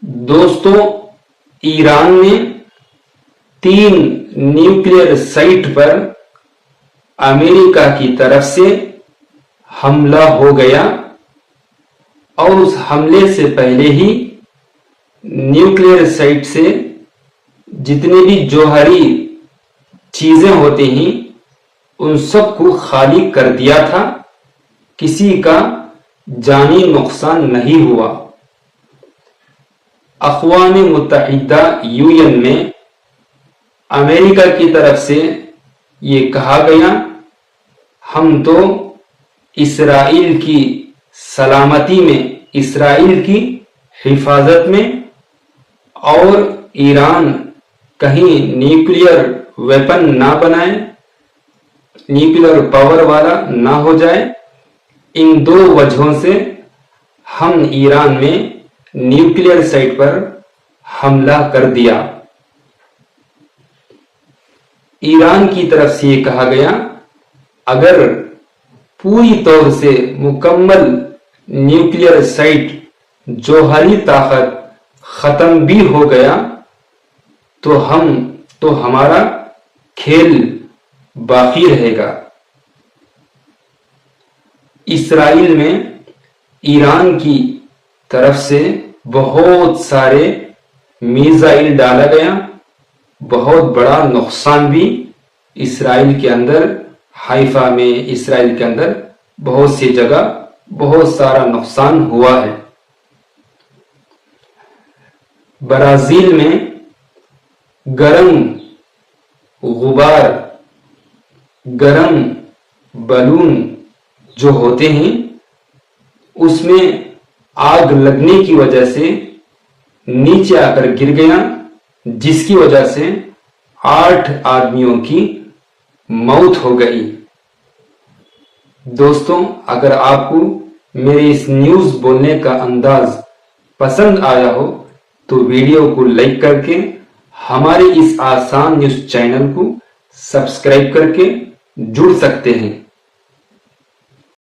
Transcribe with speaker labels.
Speaker 1: दोस्तों, ईरान ने 3 nuclear site पर अमेरिका की तरफ से हमला हो गया और उस हमले से पहले ही न्यूक्लियर साइट से जितने भी जौहरी चीजें होती हैं उन सब को खाली कर दिया था। किसी का जानी नुकसान नहीं हुआ। अक़वाम मुत्तहिदा यूएन में अमेरिका की तरफ से ये कहा गया, हम तो इसराइल की सलामती में, इसराइल की हिफाजत में और ईरान कहीं न्यूक्लियर वेपन ना बनाए, न्यूक्लियर पावर वाला ना हो जाए, इन 2 वजहों से हम ईरान में न्यूक्लियर साइट पर हमला कर दिया। ईरान की तरफ से ये कहा गया, अगर पूरी तौर से मुकम्मल न्यूक्लियर साइट जौहरी ताकत खत्म भी हो गया तो हमारा खेल बाकी रहेगा। इसराइल में ईरान की तरफ से बहुत सारे मिसाइल डाला गया, बहुत बड़ा नुकसान भी इसराइल के अंदर, हाइफा में, इसराइल के अंदर बहुत सी जगह बहुत सारा नुकसान हुआ है। ब्राजील में गरम गुबार, गरम बलून जो होते हैं उसमें आग लगने की वजह से नीचे आकर गिर गया, जिसकी वजह से 8 आदमियों की मौत हो गई। दोस्तों, अगर आपको मेरे इस न्यूज़ बोलने का अंदाज पसंद आया हो तो वीडियो को लाइक करके हमारे इस आसान न्यूज़ चैनल को सब्सक्राइब करके जुड़ सकते हैं।